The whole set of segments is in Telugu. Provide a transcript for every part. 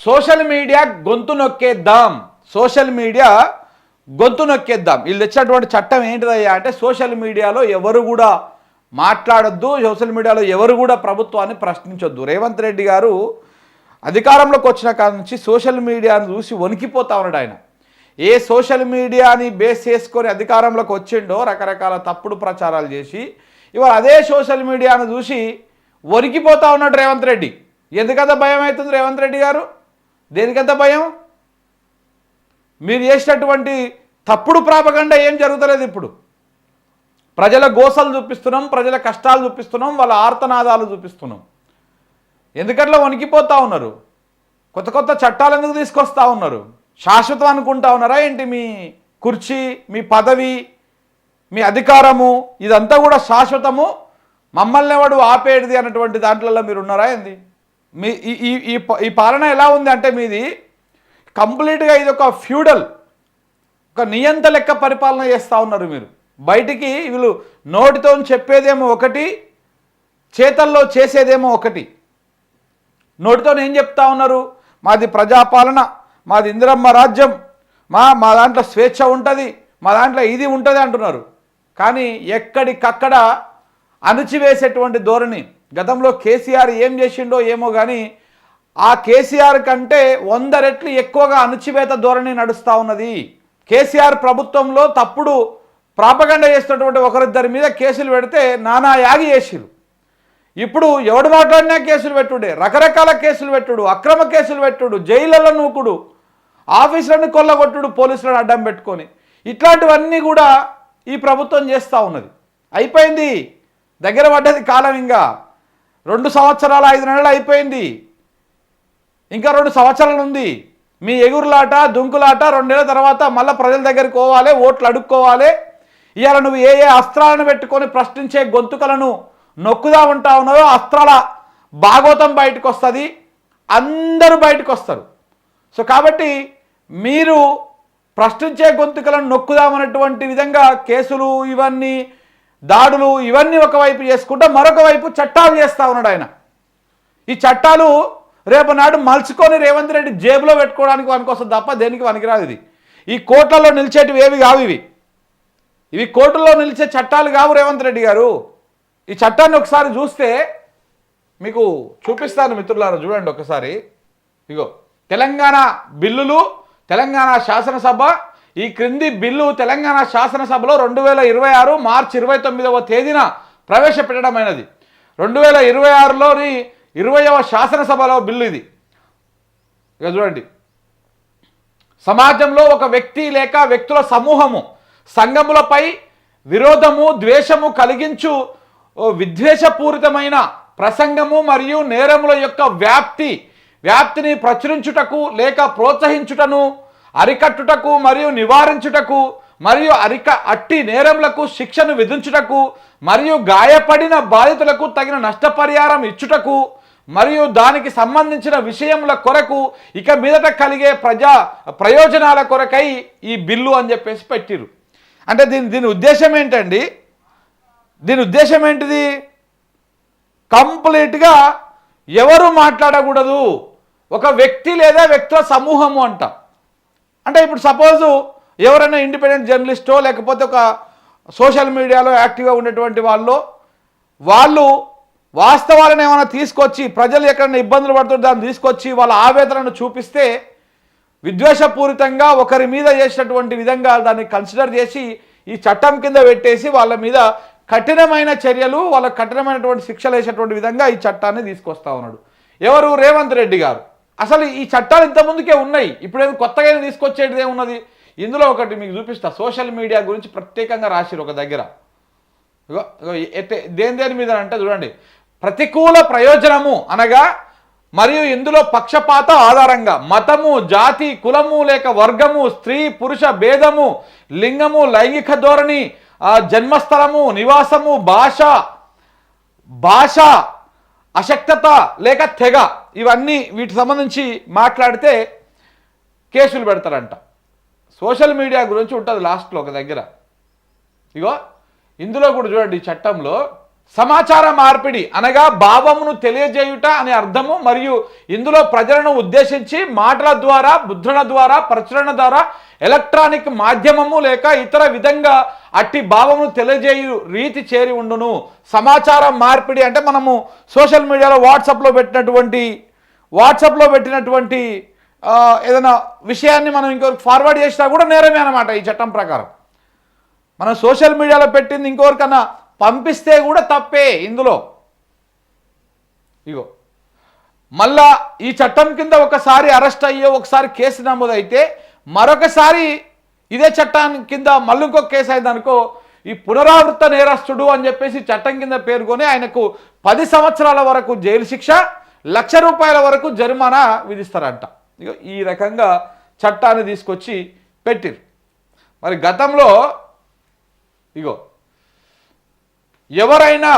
సోషల్ మీడియా గొంతు నొక్కేద్దాం, సోషల్ మీడియా గొంతు నొక్కేద్దాం. వీళ్ళు తెచ్చినటువంటి చట్టం ఏంటిదయ్యా అంటే సోషల్ మీడియాలో ఎవరు కూడా మాట్లాడొద్దు, సోషల్ మీడియాలో ఎవరు కూడా ప్రభుత్వాన్ని ప్రశ్నించొద్దు. రేవంత్ రెడ్డి గారు అధికారంలోకి వచ్చిన కాడ నుంచి సోషల్ మీడియాను చూసి వణికిపోతా ఉన్నాడు ఆయన. ఏ సోషల్ మీడియాని బేస్ చేసుకొని అధికారంలోకి వచ్చిండో రకరకాల తప్పుడు ప్రచారాలు చేసి ఇవాళ అదే సోషల్ మీడియాను చూసి వణికిపోతా ఉన్నాడు రేవంత్ రెడ్డి. ఎందుకంత భయం అవుతుంది రేవంత్ రెడ్డి గారు? దేనికంత భయం? మీరు చేసినటువంటి తప్పుడు ప్రాపగండ ఏం జరుగుతలేదు. ఇప్పుడు ప్రజల గోసలు చూపిస్తున్నాం, ప్రజల కష్టాలు చూపిస్తున్నాం, వాళ్ళ ఆర్తనాదాలు చూపిస్తున్నాం. ఎందుకట్లా వణికిపోతూ ఉన్నారు? కొత్త కొత్త చట్టాలు ఎందుకు తీసుకొస్తూ ఉన్నారు? శాశ్వతం అనుకుంటా ఉన్నారా ఏంటి? మీ కుర్చీ, మీ పదవి, మీ అధికారము ఇదంతా కూడా శాశ్వతము, మమ్మల్ని ఎవడు ఆపేటిది అన్నటువంటి దాంట్లో మీరు ఉన్నారా ఏంది? మీ ఈ పాలన ఎలా ఉంది అంటే మీది కంప్లీట్గా ఇది ఒక ఫ్యూడల్, ఒక నియంత లెక్క పరిపాలన చేస్తూ ఉన్నారు మీరు. బయటికి వీళ్ళు నోటితో చెప్పేదేమో ఒకటి, చేతల్లో చేసేదేమో ఒకటి. నోటితో ఏం చెప్తా ఉన్నారు? మాది ప్రజాపాలన, మాది ఇందిరమ్మ రాజ్యం, మా దాంట్లో స్వేచ్ఛ ఉంటుంది, మా దాంట్లో ఇది ఉంటుంది అంటున్నారు. కానీ ఎక్కడికక్కడ అణచివేసేటువంటి ధోరణి. గతంలో కేసీఆర్ ఏం చేసిండో ఏమో కానీ ఆ కేసీఆర్ కంటే 100 రెట్లు ఎక్కువగా అణచివేత ధోరణి నడుస్తూ ఉన్నది. కేసీఆర్ ప్రభుత్వంలో తప్పుడు ప్రాపగండ చేస్తున్నటువంటి ఒకరిద్దరి మీద కేసులు పెడితే నానా యాగి చేసిరు. ఇప్పుడు ఎవడు మాట్లాడినా కేసులు పెట్టుడే, రకరకాల కేసులు పెట్టుడు, అక్రమ కేసులు పెట్టుడు, జైళ్ళలో నూకుడు, ఆఫీసులను కొల్లగొట్టుడు పోలీసులను అడ్డం పెట్టుకొని, ఇట్లాంటివన్నీ కూడా ఈ ప్రభుత్వం చేస్తూ ఉన్నది. అయిపోయింది, దగ్గర పడ్డది కాలం. ఇంకా 2 సంవత్సరాల 5 నెలలు అయిపోయింది, ఇంకా 2 సంవత్సరాలు ఉంది. మీ ఎగురులాట దుంకులాట 2 నెలల తర్వాత మళ్ళీ ప్రజల దగ్గరికి పోవాలి, ఓట్లు అడుక్కోవాలి. ఇవాళ నువ్వు ఏ అస్త్రాలను పెట్టుకొని ప్రశ్నించే గొంతుకలను నొక్కుదా ఉంటా ఉన్నారో అస్త్రాల భాగోతం బయటకు వస్తుంది, అందరూ బయటకు వస్తారు. సో కాబట్టి మీరు ప్రశ్నించే గొంతుకలను నొక్కుదామన్నటువంటి విధంగా కేసులు ఇవన్నీ దాడులు ఇవన్నీ ఒకవైపు చేసుకుంటా మరొక వైపు చట్టాలు చేస్తూ ఉన్నాడు ఆయన. ఈ చట్టాలు రేపు నాడు మలుచుకొని రేవంత్ రెడ్డి జేబులో పెట్టుకోవడానికి పనికొస్తుంది తప్ప దేనికి పనికిరాదు. ఇది ఈ కోట్లలో నిలిచేటివి ఏవి కావు. ఇవి కోర్టుల్లో నిలిచే చట్టాలు కావు రేవంత్ రెడ్డి గారు. ఈ చట్టాన్ని ఒకసారి చూస్తే మీకు చూపిస్తాను మిత్రులారా, చూడండి ఒకసారి. ఇగో తెలంగాణ బిల్లులు, తెలంగాణ శాసనసభ. ఈ క్రింది బిల్లు తెలంగాణ శాసనసభలో 2026 మార్చి 29వ తేదీన ప్రవేశపెట్టడమైనది. 2026లోని 20వ శాసనసభలో బిల్లు ఇది. ఇక చూడండి, సమాజంలో ఒక వ్యక్తి లేక వ్యక్తుల సమూహము సంఘములపై విరోధము ద్వేషము కలిగించు విద్వేషపూరితమైన ప్రసంగము మరియు నేరముల యొక్క వ్యాప్తిని ప్రచురించుటకు లేక ప్రోత్సహించుటను అరికట్టుటకు మరియు నివారించుటకు మరియు అట్టి నేరములకు శిక్షను విధించుటకు మరియు గాయపడిన బాధితులకు తగిన నష్టపరిహారం ఇచ్చుటకు మరియు దానికి సంబంధించిన విషయముల కొరకు ఇక మీదట కలిగే ప్రయోజనాల కొరకై ఈ బిల్లు అని చెప్పేసి పెట్టిరు. అంటే దీని ఉద్దేశం ఏంటండి? దీని ఉద్దేశం ఏంటిది? కంప్లీట్గా ఎవరు మాట్లాడకూడదు, ఒక వ్యక్తి లేదా వ్యక్తుల సమూహము అంట. అంటే ఇప్పుడు సపోజు ఎవరైనా ఇండిపెండెంట్ జర్నలిస్టో లేకపోతే ఒక సోషల్ మీడియాలో యాక్టివ్గా ఉండేటువంటి వాళ్ళు వాస్తవాలను ఏమైనా తీసుకొచ్చి ప్రజలు ఎక్కడైనా ఇబ్బందులు పడుతుంటే దాన్ని తీసుకొచ్చి వాళ్ళ ఆవేదనను చూపిస్తే విద్వేషపూరితంగా ఒకరి మీద చేసినటువంటి విధంగా దాన్ని కన్సిడర్ చేసి ఈ చట్టం కింద పెట్టేసి వాళ్ళ మీద కఠినమైన చర్యలు, వాళ్ళ కఠినమైనటువంటి శిక్షలు వేసేటువంటి విధంగా ఈ చట్టాన్ని తీసుకొస్తా ఉన్నాడు. ఎవరు? రేవంత్ రెడ్డి గారు. అసలు ఈ చట్టాలు ఇంతకుముందుకే ఉన్నాయి, ఇప్పుడు ఏదో కొత్తగా తీసుకొచ్చేది ఏమున్నది? ఇందులో ఒకటి మీకు చూపిస్తా. సోషల్ మీడియా గురించి ప్రత్యేకంగా రాసిరు ఒక దగ్గర. దేని మీద అంటే చూడండి, ప్రతికూల ప్రయోజనము అనగా మరియు ఇందులో పక్షపాత ఆధారంగా మతము, జాతి, కులము లేక వర్గము, స్త్రీ పురుష భేదము, లింగము, లైంగిక ధోరణి, జన్మస్థలము, నివాసము, భాష అశక్తత లేక తెగ, ఇవన్నీ వీటికి సంబంధించి మాట్లాడితే కేసులు పెడతారంట. సోషల్ మీడియా గురించి ఉంటుంది లాస్ట్లో ఒక దగ్గర. ఇందులో కూడా చూడండి, ఈ చట్టంలో సమాచార మార్పిడి అనగా భావమును తెలియజేయుట అనే అర్థము, మరియు ఇందులో ప్రజలను ఉద్దేశించి మాటల ద్వారా, ముద్రణ ద్వారా, ప్రచురణ ద్వారా, ఎలక్ట్రానిక్ మాధ్యమము లేక ఇతర విధంగా అట్టి భావమును తెలియజేయు రీతి చేరి ఉండును. సమాచార మార్పిడి అంటే మనము సోషల్ మీడియాలో వాట్సాప్లో పెట్టినటువంటి ఏదైనా విషయాన్ని మనం ఇంకొకరికి ఫార్వర్డ్ చేసినా కూడా నేరమే అన్నమాట ఈ చట్టం ప్రకారం. మనం సోషల్ మీడియాలో పెట్టింది ఇంకొకరికన్నా పంపిస్తే కూడా తప్పే ఇందులో. ఇగో మళ్ళా ఈ చట్టం కింద ఒకసారి అరెస్ట్ అయ్యో ఒకసారి కేసు నమోదైతే మరొకసారి ఇదే చట్టాన్ని కింద మళ్ళీ ఇంకొక కేసు అయిందనుకో, ఈ పునరావృత నేరస్తుడు అని చెప్పేసి చట్టం కింద పేర్కొని ఆయనకు 10 సంవత్సరాల వరకు జైలు శిక్ష, ₹1,00,000 వరకు జరిమానా విధిస్తారంట. ఇగో ఈ రకంగా చట్టాన్ని తీసుకొచ్చి పెట్టిరు. మరి గతంలో ఇగో ఎవరైనా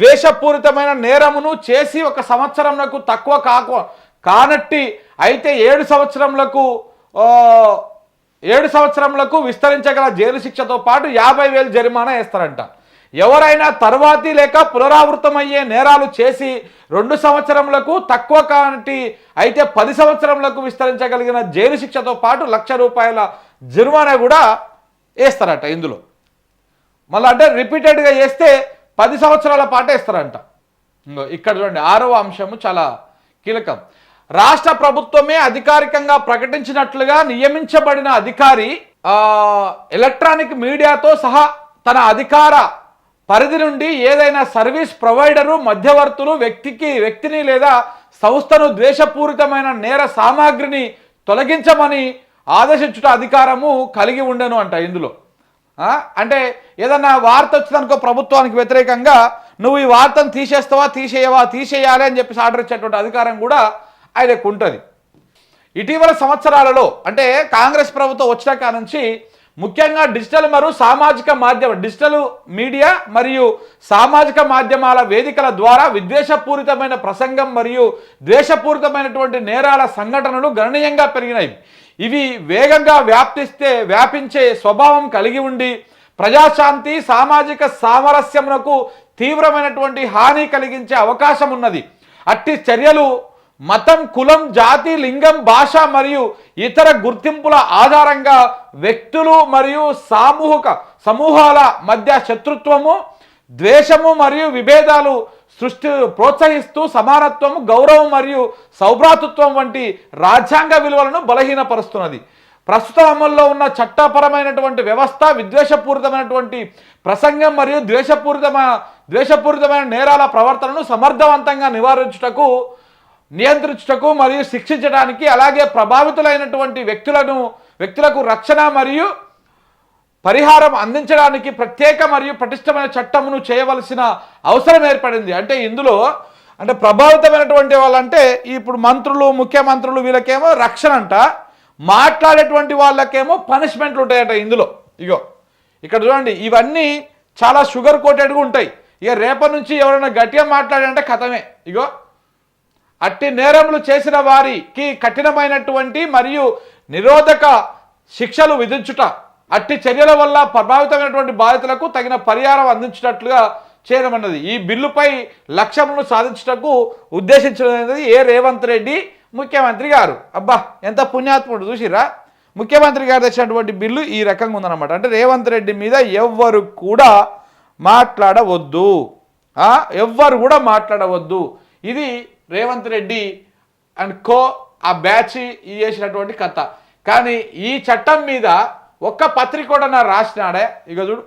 ద్వేషపూరితమైన నేరమును చేసి 1 సంవత్సరంలకు తక్కువ కానట్టి అయితే 7 సంవత్సరములకు విస్తరించగల జైలు శిక్షతో పాటు 50,000 జరిమానా వేస్తారంట. ఎవరైనా తర్వాతి లేక పునరావృతమయ్యే నేరాలు చేసి 2 సంవత్సరములకు తక్కువ కానట్టి అయితే 10 సంవత్సరములకు విస్తరించగలిగిన జైలు శిక్షతో పాటు ₹1,00,000 జరిమానా కూడా వేస్తారట ఇందులో. మళ్ళీ అంటే రిపీటెడ్గా చేస్తే 10 సంవత్సరాల పాటు వేస్తారంట. ఇక్కడ చూడండి 6వ అంశము చాలా కీలకం. రాష్ట్ర ప్రభుత్వమే అధికారికంగా ప్రకటించినట్లుగా నియమించబడిన అధికారి ఎలక్ట్రానిక్ మీడియాతో సహా తన అధికార పరిధి నుండి ఏదైనా సర్వీస్ ప్రొవైడరు, మధ్యవర్తులు వ్యక్తిని లేదా సంస్థను ద్వేషపూరితమైన నేర సామాగ్రిని తొలగించమని ఆదేశించుట అధికారము కలిగి ఉండను అంట ఇందులో. అంటే ఏదన్నా వార్త వచ్చిందనుకో ప్రభుత్వానికి వ్యతిరేకంగా, నువ్వు ఈ వార్తను తీసేయాలి అని చెప్పేసి ఆర్డర్ ఇచ్చేటువంటి అధికారం కూడా ఆయనకు ఉంటుంది. ఇటీవల సంవత్సరాలలో అంటే కాంగ్రెస్ ప్రభుత్వం వచ్చిన కాడ నుంచి ముఖ్యంగా డిజిటల్ మీడియా మరియు సామాజిక మాధ్యమాల వేదికల ద్వారా విద్వేషపూరితమైన ప్రసంగం మరియు ద్వేషపూరితమైనటువంటి నేరాల సంఘటనలు గణనీయంగా పెరిగినాయి. ఇవి వేగంగా వ్యాపించే స్వభావం కలిగి ఉండి ప్రజాశాంతి, సామాజిక సామరస్యమునకు తీవ్రమైనటువంటి హాని కలిగించే అవకాశం ఉన్నది. అట్టి చర్యలు మతం, కులం, జాతి, లింగం, భాష మరియు ఇతర గుర్తింపుల ఆధారంగా వ్యక్తులు మరియు సమూహాల మధ్య శత్రుత్వము, ద్వేషము మరియు విభేదాలు ప్రోత్సహిస్తూ సమానత్వము, గౌరవం మరియు సౌభ్రాతృత్వం వంటి రాజ్యాంగ విలువలను బలహీనపరుస్తున్నది. ప్రస్తుతం అమల్లో ఉన్న చట్టపరమైనటువంటి వ్యవస్థ విద్వేషపూరితమైనటువంటి ప్రసంగం మరియు ద్వేషపూరితమైన నేరాల ప్రవర్తనను సమర్థవంతంగా నియంత్రించుటకు మరియు శిక్షించడానికి, అలాగే ప్రభావితులైనటువంటి వ్యక్తులకు రక్షణ మరియు పరిహారం అందించడానికి ప్రత్యేక మరియు పటిష్టమైన చట్టమును చేయవలసిన అవసరం ఏర్పడింది. అంటే ఇందులో అంటే ప్రభావితమైనటువంటి వాళ్ళంటే ఇప్పుడు మంత్రులు, ముఖ్యమంత్రులు వీళ్ళకేమో రక్షణ అంట, మాట్లాడేటువంటి వాళ్ళకేమో పనిష్మెంట్లు ఉంటాయంట ఇందులో. ఇగో ఇక్కడ చూడండి, ఇవన్నీ చాలా షుగర్ కోటెడ్గా ఉంటాయి. ఇక రేపటి నుంచి ఎవరైనా గట్టిగా మాట్లాడారంటే కథమే. ఇగో అట్టి నేరములు చేసిన వారికి కఠినమైనటువంటి మరియు నిరోధక శిక్షలు విధించుట, అట్టి చర్యల వల్ల ప్రభావితమైనటువంటి బాధితులకు తగిన పరిహారం అందించినట్లుగా చేయమన్నది. ఈ బిల్లుపై లక్ష్యములను సాధించుటకు ఉద్దేశించినది రేవంత్ రెడ్డి ముఖ్యమంత్రి గారు. అబ్బా ఎంత పుణ్యాత్ముడు చూసిరా, ముఖ్యమంత్రి గారు తెచ్చినటువంటి బిల్లు ఈ రకంగా ఉందన్నమాట. అంటే రేవంత్ రెడ్డి మీద ఎవ్వరు కూడా మాట్లాడవద్దు. ఇది రేవంత్ రెడ్డి అండ్ కో ఆ బ్యాచ్ చేసినటువంటి కథ. కానీ ఈ చట్టం మీద ఒక్క పత్రిక కూడా రాసినాడే? ఇక చూడు,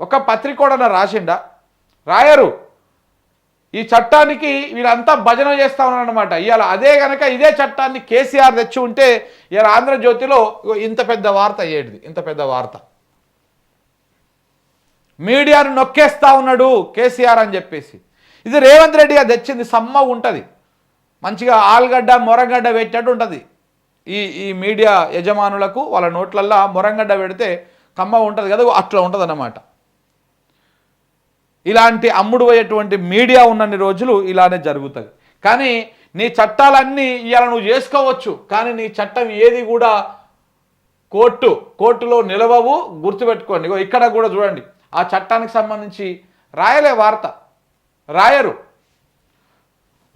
ఒక్క పత్రిక కూడా రాసిండా? రాయరు. ఈ చట్టానికి వీళ్ళంతా భజన చేస్తా ఉన్నారన్నమాట. ఇవాళ ఇదే చట్టాన్ని కేసీఆర్ తెచ్చి ఉంటే ఇవాళ ఆంధ్రజ్యోతిలో ఇంత పెద్ద వార్త అయ్యేది. ఇంత పెద్ద వార్త, మీడియాను నొక్కేస్తా ఉన్నాడు కేసీఆర్ అని చెప్పేసి. ఇది రేవంత్ రెడ్డి గారు తెచ్చింది. సమ్మ ఉంటుంది, మంచిగా ఆలుగడ్డ మొరంగడ్డ పెట్టినట్టు ఉంటుంది. ఈ మీడియా యజమానులకు వాళ్ళ నోట్లల్లో మొరంగడ్డ పెడితే కమ్మ ఉంటుంది కదా, అట్లా ఉంటుంది అన్నమాట. ఇలాంటి అమ్ముడు పోయేటువంటి మీడియా ఉన్నన్ని రోజులు ఇలానే జరుగుతుంది. కానీ నీ చట్టాలన్నీ ఇవాళ నువ్వు చేసుకోవచ్చు, కానీ నీ చట్టం ఏది కూడా కోర్టులో నిలవవు. గుర్తుపెట్టుకోండి. ఇక్కడ కూడా చూడండి, ఆ చట్టానికి సంబంధించి రాయలే వార్త, రాయరు.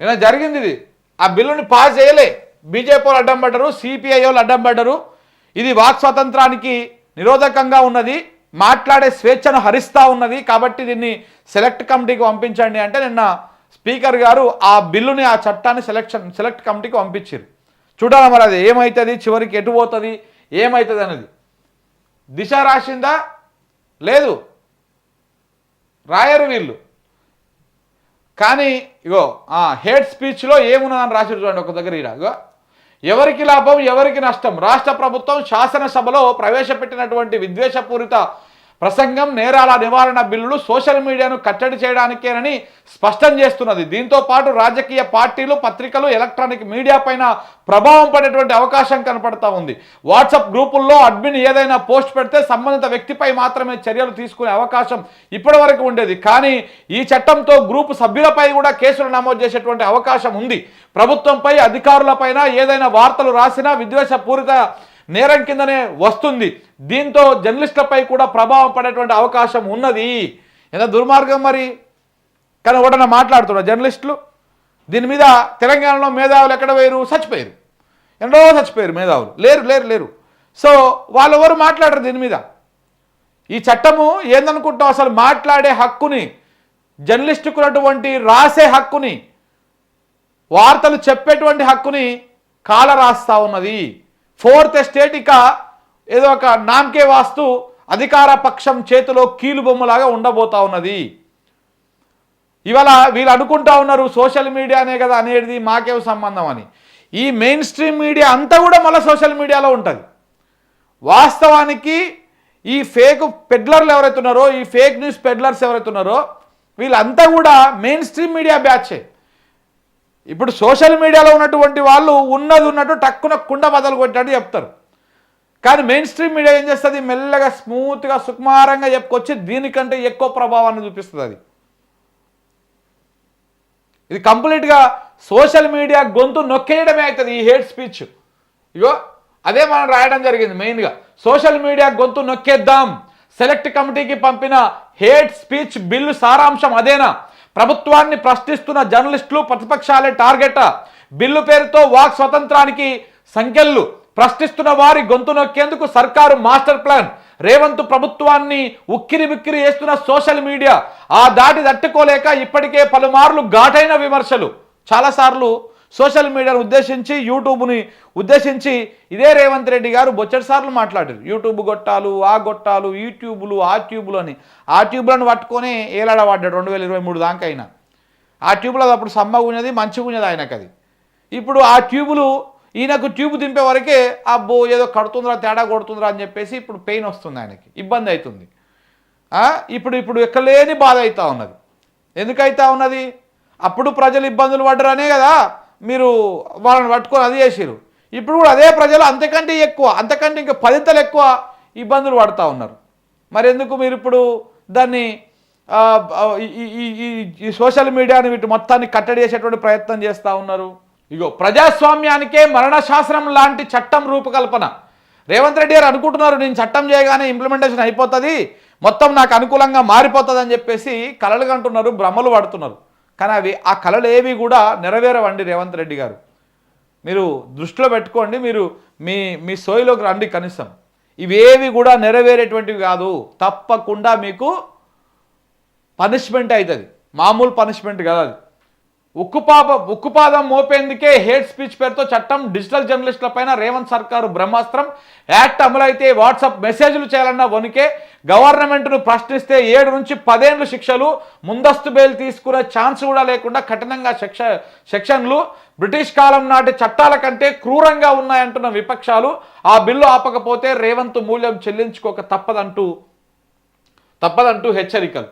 ఇలా జరిగింది ఇది. ఆ బిల్లుని పాస్ చేయలే. బీజేపీ వాళ్ళు అడ్డం పడ్డరు, సిపిఐ వాళ్ళు అడ్డం పడ్డరు. ఇది వాక్ స్వాతంత్రానికి నిరోధకంగా ఉన్నది, మాట్లాడే స్వేచ్ఛను హరిస్తూ ఉన్నది, కాబట్టి దీన్ని సెలెక్ట్ కమిటీకి పంపించండి అంటే నిన్న స్పీకర్ గారు ఆ బిల్లుని, ఆ చట్టాన్ని సెలెక్ట్ కమిటీకి పంపించారు. చూడాలి మరి అది ఏమవుతుంది, చివరికి ఎటు పోతుంది, ఏమవుతుంది అనేది. దిశ రాసిందా? లేదు, రాయరు వీళ్ళు. కానీ ఇగో హేట్ స్పీచ్లో ఏమున్నదని రాసి చూడండి ఒక దగ్గర. ఇగో ఎవరికి లాభం ఎవరికి నష్టం, రాష్ట్ర ప్రభుత్వం శాసనసభలో ప్రవేశపెట్టినటువంటి విద్వేషపూరిత ప్రసంగం, నేరాల నివారణ బిల్లులు సోషల్ మీడియాను కట్టడి చేయడానికేనని స్పష్టం చేస్తున్నది. దీంతో పాటు రాజకీయ పార్టీలు, పత్రికలు, ఎలక్ట్రానిక్ మీడియా పైన ప్రభావం పడేటువంటి అవకాశం కనపడతా ఉంది. వాట్సాప్ గ్రూపుల్లో అడ్మిన్ ఏదైనా పోస్ట్ పెడితే సంబంధిత వ్యక్తిపై మాత్రమే చర్యలు తీసుకునే అవకాశం ఇప్పటి వరకు ఉండేది. కానీ ఈ చట్టంతో గ్రూపు సభ్యులపై కూడా కేసులు నమోదు చేసేటువంటి అవకాశం ఉంది. ప్రభుత్వంపై, అధికారులపైన ఏదైనా వార్తలు రాసినా విద్వేషపూరిత నేరం కిందనే వస్తుంది. దీంతో జర్నలిస్టులపై కూడా ప్రభావం పడేటువంటి అవకాశం ఉన్నది. ఎంత దుర్మార్గం మరి. కానీ ఒకటన్నా మాట్లాడుతున్నారు జర్నలిస్టులు దీని మీద. తెలంగాణలో మేధావులు ఎక్కడ పోయారు? చచ్చిపోయారు. ఎన్నో చచ్చిపోయారు మేధావులు, లేరు. సో వాళ్ళు ఎవరు మాట్లాడరు దీని మీద. ఈ చట్టము ఏందనుకుంటాం, అసలు మాట్లాడే హక్కుని, జర్నలిస్టుకు ఉన్నటువంటి రాసే హక్కుని, వార్తలు చెప్పేటువంటి హక్కుని కాల రాస్తా ఉన్నది. ఫోర్త్ ఎస్టేట్ ఇక ఏదో ఒక నామకే వాస్తు అధికార పక్షం చేతిలో కీలుబొమ్మలాగా ఉండబోతా ఉన్నది. ఇవాళ వీళ్ళు అనుకుంటా ఉన్నారు సోషల్ మీడియానే కదా అనేది, మాకేం సంబంధం అని. ఈ మెయిన్ స్ట్రీమ్ మీడియా అంతా కూడా మళ్ళీ సోషల్ మీడియాలో ఉంటుంది. వాస్తవానికి ఈ ఫేక్ పెడ్లర్లు ఎవరైతే ఉన్నారో, ఈ ఫేక్ న్యూస్ పెడ్లర్స్ ఎవరైతే ఉన్నారో, వీళ్ళంతా కూడా మెయిన్ స్ట్రీమ్ మీడియా బ్యాచే. ఇప్పుడు సోషల్ మీడియాలో ఉన్నటువంటి వాళ్ళు ఉన్నట్టు టక్కున కుండ బదలు కొట్టినట్టు చెప్తారు. కానీ మెయిన్ స్ట్రీమ్ మీడియా ఏం చేస్తుంది, మెల్లగా స్మూత్గా సుకుమారంగా చెప్పుకొచ్చి దీనికంటే ఎక్కువ ప్రభావాన్ని చూపిస్తుంది. అది ఇది కంప్లీట్గా సోషల్ మీడియా గొంతు నొక్కేయడమే అవుతుంది ఈ హేట్ స్పీచ్. ఇగో అదే మనం రాయడం జరిగింది మెయిన్గా. సోషల్ మీడియా గొంతు నొక్కేద్దాం, సెలెక్ట్ కమిటీకి పంపిన హేట్ స్పీచ్ బిల్లు సారాంశం అదేనా? ప్రభుత్వాన్ని ప్రశ్నిస్తున్న జర్నలిస్టులు, ప్రతిపక్షాలే టార్గెట్. బిల్లు పేరుతో వాక్ స్వతంత్రానికి సంఖ్యలు ప్రశ్నిస్తున్న వారి గొంతు నొక్కేందుకు సర్కారు మాస్టర్ ప్లాన్. రేవంత్ ప్రభుత్వాన్ని ఉక్కిరి బిక్కిరి చేస్తున్న సోషల్ మీడియా ఆ దాటి తట్టుకోలేక ఇప్పటికే పలుమార్లు ఘాటైన విమర్శలు. చాలాసార్లు సోషల్ మీడియాను ఉద్దేశించి, యూట్యూబ్ని ఉద్దేశించి ఇదే రేవంత్ రెడ్డి గారు బొచ్చటి సార్లు మాట్లాడారు. యూట్యూబ్ గొట్టాలు, ఆ గొట్టాలు, యూట్యూబ్లు, ఆ ట్యూబులు అని. ఆ ట్యూబ్లను పట్టుకొని ఏలాడబడ్డాడు 2023 దాకా అయినా. ఆ ట్యూబ్లో అప్పుడు సమ్మగా ఉన్నది, మంచిగా ఉన్నది ఆయనకు. అది ఇప్పుడు ఆ ట్యూబులు ఈయనకు ట్యూబ్ దింపే వరకే అబ్బో ఏదో కడుతుందిరా, తేడా కొడుతుందిరా అని చెప్పేసి ఇప్పుడు పెయిన్ వస్తుంది, ఆయనకి ఇబ్బంది అవుతుంది. ఇప్పుడు ఎక్కలేని బాధ అవుతూ ఉన్నది. ఎందుకైతా ఉన్నది? అప్పుడు ప్రజలు ఇబ్బందులు పడ్డరనే కదా మీరు వాళ్ళని పట్టుకొని అది చేసిరు. ఇప్పుడు కూడా అదే ప్రజలు అంతకంటే ఎక్కువ, అంతకంటే ఇంకా 10 ఎక్కువ ఇబ్బందులు పడుతూ ఉన్నారు. మరి ఎందుకు మీరు ఇప్పుడు దాన్ని ఈ సోషల్ మీడియాని వీటి మొత్తాన్ని కట్టడి చేసేటువంటి ప్రయత్నం చేస్తూ ఉన్నారు? ఇగో ప్రజాస్వామ్యానికే మరణ శాసనం లాంటి చట్టం రూపకల్పన. రేవంత్ రెడ్డి గారు అనుకుంటున్నారు నేను చట్టం చేయగానే ఇంప్లిమెంటేషన్ అయిపోతుంది, మొత్తం నాకు అనుకూలంగా మారిపోతుంది అని చెప్పేసి కలలు కంటున్నారు, భ్రమలు పడుతున్నారు. కానీ ఆ కళలు ఏవి కూడా నెరవేరవండి రేవంత్ రెడ్డి గారు. మీరు దృష్టిలో పెట్టుకోండి, మీరు మీ సోయిలోకి రండి. కనీసం ఇవేవి కూడా నెరవేరేటువంటివి కాదు. తప్పకుండా మీకు పనిష్మెంట్ అవుతుంది, మామూలు పనిష్మెంట్ కాదు అది. ఉక్కుపాదం మోపేందుకే హేట్ స్పీచ్ పేరుతో చట్టం. డిజిటల్ జర్నలిస్టుల పైన రేవంత్ సర్కారు బ్రహ్మాస్త్రం. యాక్ట్ అమలైతే వాట్సాప్ మెసేజ్లు చేయాలన్న వణికే. గవర్నమెంట్ను ప్రశ్నిస్తే 7 నుంచి 10 ఏళ్ళు శిక్షలు, ముందస్తు బెయిల్ తీసుకునే ఛాన్స్ కూడా లేకుండా కఠినంగా సెక్షన్లు. బ్రిటిష్ కాలం నాటి చట్టాల కంటే క్రూరంగా ఉన్నాయంటున్న విపక్షాలు. ఆ బిల్లు ఆపకపోతే రేవంత్ మూల్యం చెల్లించుకోక తప్పదంటూ హెచ్చరికలు.